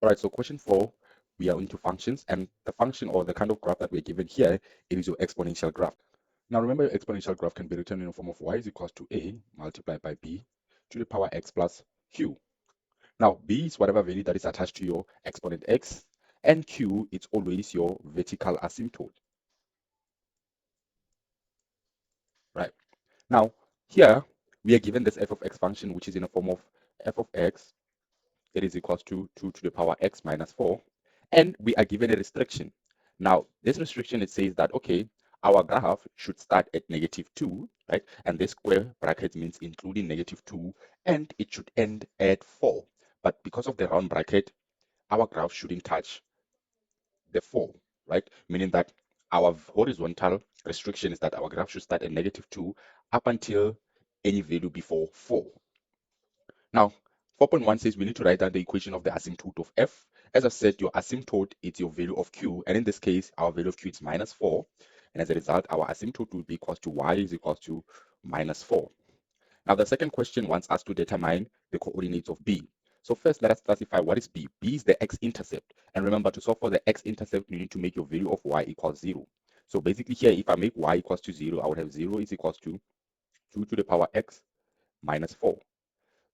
All right, so question 4, we are into functions, and the function or the kind of graph that we're given here, it is your exponential graph. Now remember, your exponential graph can be written in the form of y is equals to a multiplied by b to the power x plus q. Now b is whatever value that is attached to your exponent x, and q, it's always your vertical asymptote, right? Now here we are given this f of x function, which is in the form of f of x, it is equals to 2 to the power x minus 4, and we are given a restriction. Now this restriction, it says that, okay, our graph should start at -2, right? And this square bracket means including -2, and it should end at 4. But because of the round bracket, our graph shouldn't touch the 4, right? Meaning that our horizontal restriction is that our graph should start at -2 up until any value before 4. Now, 4.1 says we need to write down the equation of the asymptote of f. As I said, your asymptote is your value of q, and in this case, our value of q is -4. And as a result, our asymptote will be equals to y is equals to -4. Now, the second question wants us to determine the coordinates of b. So first, let us classify what is b. B is the x-intercept. And remember, to solve for the x-intercept, you need to make your value of y equals 0. So basically here, if I make y equals to 0, I would have 0 is equals to 2 to the power x minus 4.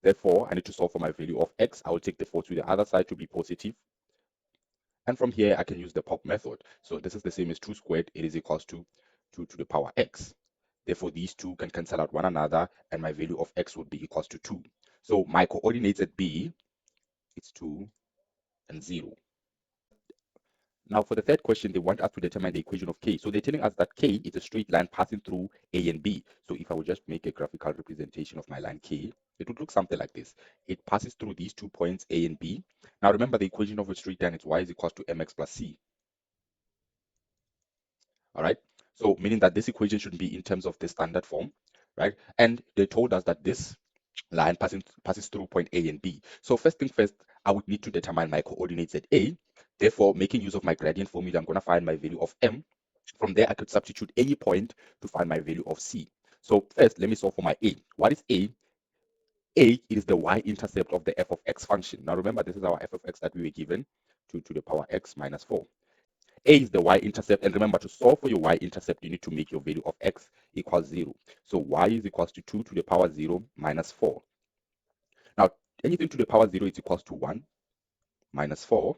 Therefore, I need to solve for my value of x. I will take the 4 to the other side to be positive. And from here, I can use the pop method. So this is the same as 2 squared. It is equals to 2 to the power x. Therefore, these two can cancel out one another, and my value of x would be equals to 2. So my coordinates at b, it's 2 and 0. Now, for the third question, they want us to determine the equation of k. So they're telling us that k is a straight line passing through a and b. So if I would just make a graphical representation of my line k, it would look something like this. It passes through these 2 points a and b. Now remember, the equation of a straight line is y is equals to mx plus c. All right. So meaning that this equation should be in terms of the standard form, right? And they told us that this line passes through point A and B. So first thing first, I would need to determine my coordinates at A. Therefore, making use of my gradient formula, I'm going to find my value of m. From there, I could substitute any point to find my value of c. So first, let me solve for my a. What is a? A is the y-intercept of the f of x function. Now remember, this is our f of x that we were given, 2 to the power x minus 4. A is the y-intercept, and remember, to solve for your y-intercept, you need to make your value of x equals 0. So y is equals to 2 to the power 0 minus 4. Now, anything to the power 0 is equals to 1 minus 4,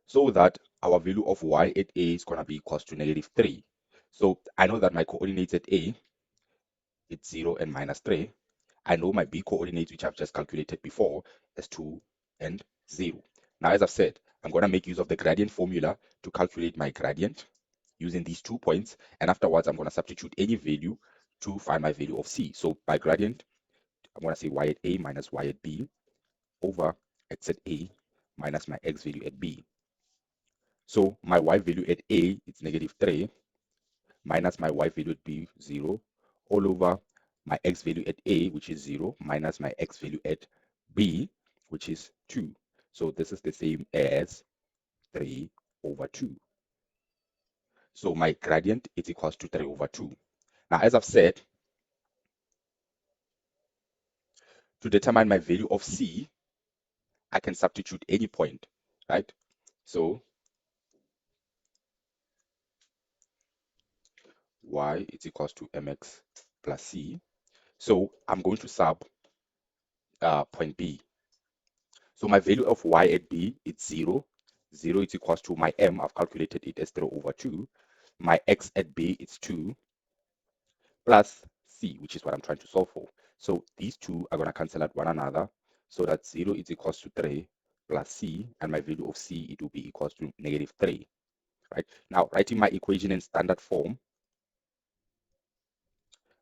so that our value of y at a is going to be equals to -3. So I know that my coordinates at a, it's 0 and -3. I know my b coordinates, which I've just calculated before, is 2 and 0. Now, as I've said, I'm going to make use of the gradient formula to calculate my gradient using these 2 points, and afterwards I'm going to substitute any value to find my value of c. So by gradient, I'm going to say y at a minus y at b over x at a minus my x value at b. So my y value at a is -3 minus my y value at b 0 all over my x value at a, which is 0, minus my x value at b, which is 2. So this is the same as 3 over 2. So my gradient is equals to 3 over 2. Now, as I've said, to determine my value of c, I can substitute any point, right? So y is equals to mx plus c. So I'm going to sub point B. So my value of y at B is 0. 0 is equals to my m. I've calculated it as 3 over 2. My x at B is 2 plus c, which is what I'm trying to solve for. So these two are going to cancel out one another. So that 0 is equals to 3 plus c, and my value of c, it will be equals to -3. Right? Now, writing my equation in standard form,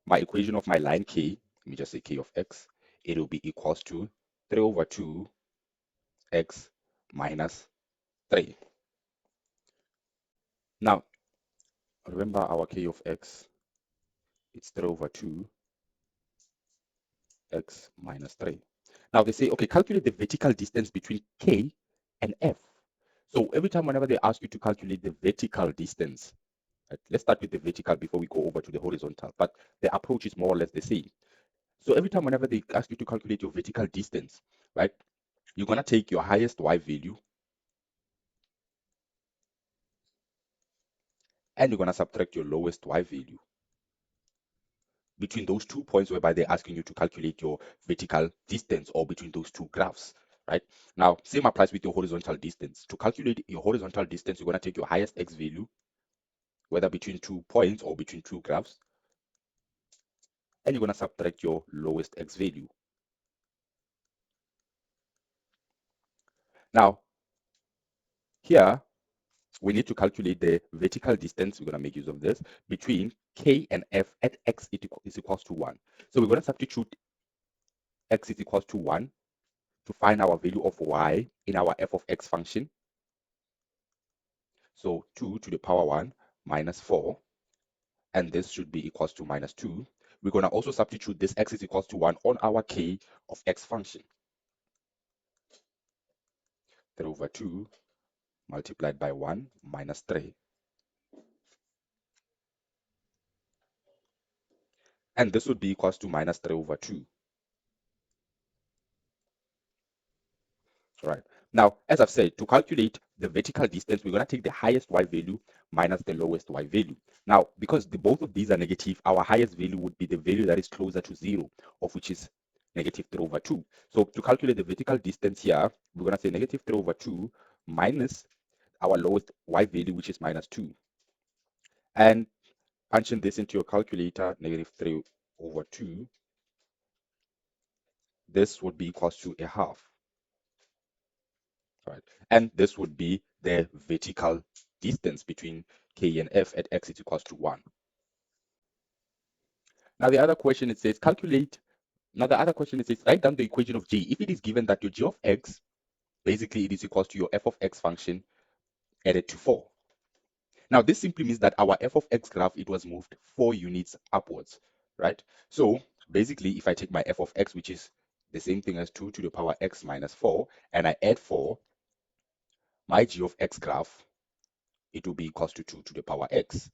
my equation of my line k, let me just say k of x, it will be equals to 3 over 2 x minus 3. Now, remember our k of x, it's 3 over 2 x minus 3. Now they say, okay, calculate the vertical distance between k and f. So every time whenever they ask you to calculate the vertical distance, right, let's start with the vertical before we go over to the horizontal, but the approach is more or less the same. So every time whenever they ask you to calculate your vertical distance, right, you're going to take your highest y value and you're going to subtract your lowest y value between those 2 points whereby they're asking you to calculate your vertical distance or between those two graphs, right? Now, same applies with your horizontal distance. To calculate your horizontal distance, you're going to take your highest x value, whether between 2 points or between two graphs, and you're going to subtract your lowest x value. Now, here, we need to calculate the vertical distance. We're going to make use of this between k and f at x is equals to 1. So we're going to substitute x is equals to 1 to find our value of y in our f of x function. So 2 to the power 1 minus 4, and this should be equals to minus 2. We're going to also substitute this x is equals to 1 on our k of x function. 3 over 2 multiplied by 1 minus 3. And this would be equals to minus 3 over 2. Right. Now, as I've said, to calculate the vertical distance, we're going to take the highest y value minus the lowest y value. Now, because both of these are negative, our highest value would be the value that is closer to 0, of which is negative 3 over 2. So to calculate the vertical distance here, we're going to say negative 3 over 2 minus our lowest y value, which is minus 2. And punching this into your calculator, negative 3 over 2, this would be equals to a half. Right? And this would be the vertical distance between k and f at x is equals to 1. Now the other question it says write down the equation of g if it is given that your g of x, basically it is equals to your f of x function added to 4. Now this simply means that our f of x graph, it was moved 4 units upwards, right? So basically if I take my f of x, which is the same thing as 2 to the power x minus 4, and I add 4, my g of x graph, it will be equals to 2 to the power x.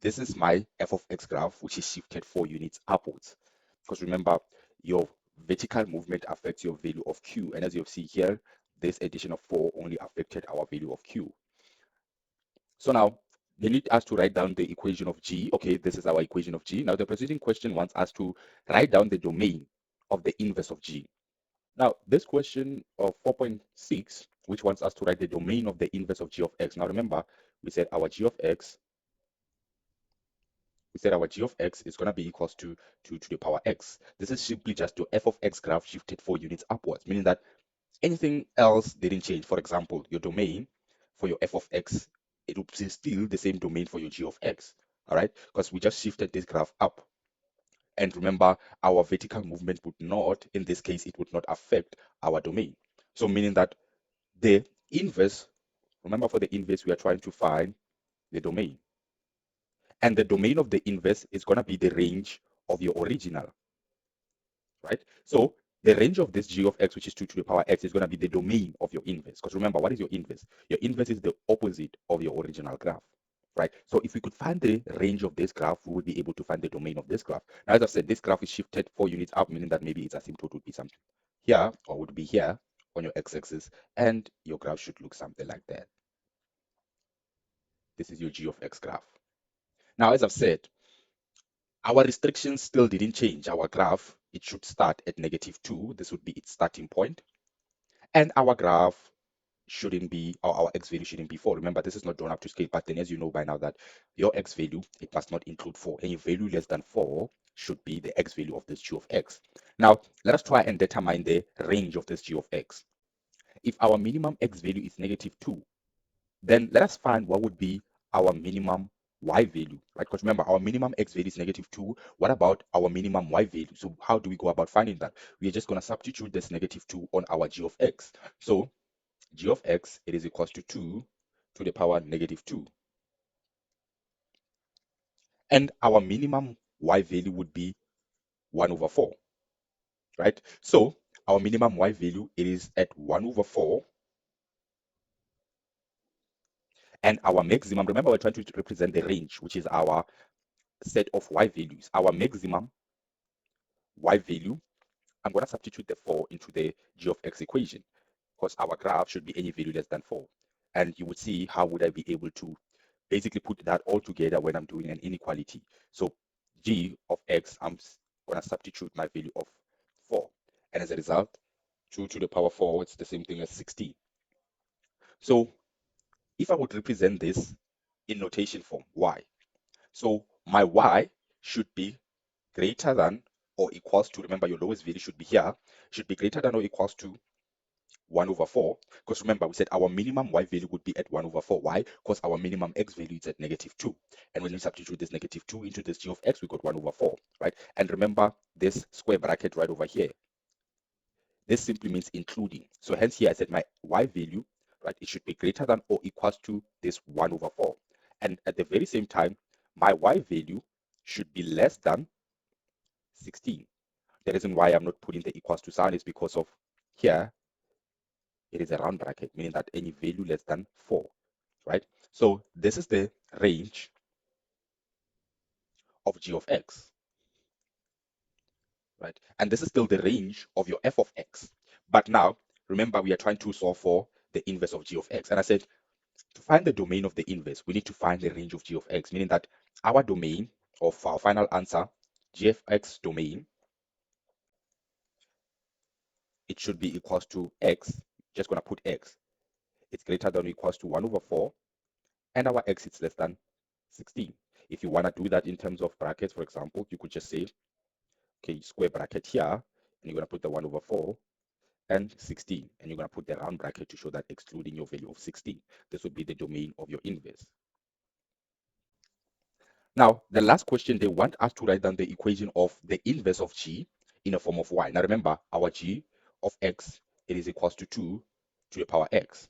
This is my f of x graph, which is shifted 4 units upwards. Because remember, your vertical movement affects your value of q. And as you see here, this addition of 4 only affected our value of q. So now, they need us to write down the equation of g. Okay, this is our equation of g. Now, the preceding question wants us to write down the domain of the inverse of g. Now, this question of 4.6, which wants us to write the domain of the inverse of g of x. Now, remember, we said our g of x is going to be equals to 2 to the power x. This is simply just your f of x graph shifted 4 units upwards, meaning that anything else didn't change. For example, your domain for your f of x, it will be still the same domain for your g of x, all right? Because we just shifted this graph up. And remember, our vertical movement would not, in this case, it would not affect our domain. So meaning that the inverse, remember for the inverse, we are trying to find the domain. And the domain of the inverse is going to be the range of your original, right? So the range of this g of x, which is 2 to the power x, is going to be the domain of your inverse. Because remember, what is your inverse? Your inverse is the opposite of your original graph, right? So if we could find the range of this graph, we would be able to find the domain of this graph. Now, as I've said, this graph is shifted 4 units up, meaning that maybe its asymptote would be something here, or would be here on your x-axis, and your graph should look something like that. This is your g of x graph. Now, as I've said, our restrictions still didn't change. Our graph, it should start at -2. This would be its starting point. And our graph shouldn't be, or our x value shouldn't be 4. Remember, this is not drawn up to scale, but then as you know by now that your x value, it must not include 4. Any value less than 4 should be the x value of this g of x. Now, let us try and determine the range of this g of x. If our minimum x value is -2, then let us find what would be our minimum y value, right? Because remember, our minimum x value is -2. What about our minimum y value? So how do we go about finding that? We are just going to substitute this -2 on our g of x. So g of x, it is equals to 2 to the power -2. And our minimum y value would be 1 over 4, right? So our minimum y value, it is at 1 over 4. And our maximum, remember, we're trying to represent the range, which is our set of y values. Our maximum y value, I'm going to substitute the 4 into the g of x equation. because our graph should be any value less than 4. And you would see how would I be able to basically put that all together when I'm doing an inequality. So g of x, I'm going to substitute my value of 4. And as a result, 2 to the power 4, it's the same thing as 16. So if I would represent this in notation form, y. So my y should be greater than or equals to, remember your lowest value should be here, should be greater than or equals to 1 over 4. Because remember, we said our minimum y value would be at 1 over 4. Why? Because our minimum x value is at negative 2. And when you substitute this negative 2 into this g of x, we got 1 over 4, right? And remember this square bracket right over here. This simply means including. So hence here I said my y value, right, it should be greater than or equals to this 1 over 4. And at the very same time, my y value should be less than 16. The reason why I'm not putting the equals to sign is because of here, it is a round bracket, meaning that any value less than 4, right? So this is the range of g of x, right? And this is still the range of your f of x. But now, remember, we are trying to solve for the inverse of g of x. And I said, to find the domain of the inverse, we need to find the range of g of x, meaning that our domain of our final answer, g of x domain, it should be equals to x. Just going to put x. It's greater than or equals to 1 over 4. And our x is less than 16. If you want to do that in terms of brackets, for example, you could just say, okay, square bracket here, and you're going to put the 1 over 4 and 16, and you're going to put the round bracket to show that excluding your value of 16. This would be the domain of your inverse. Now, the last question, they want us to write down the equation of the inverse of g in a form of y. Now, remember, our g of x, it is equals to 2 to the power x.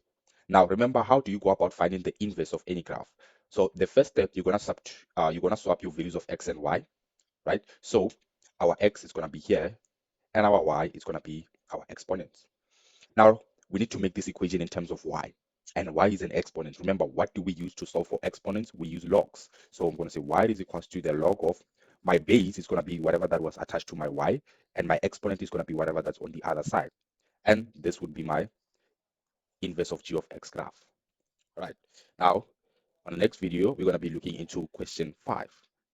Now, remember, how do you go about finding the inverse of any graph? So the first step, you're gonna swap your values of x and y, right? So our x is gonna be here, and our y is gonna be our exponents. Now, we need to make this equation in terms of y. And y is an exponent. Remember, what do we use to solve for exponents? We use logs. So I'm going to say y is equals to the log of my base is going to be whatever that was attached to my y, and my exponent is going to be whatever that's on the other side. And this would be my inverse of g of x graph. All right. Now, on the next video, we're going to be looking into question 5.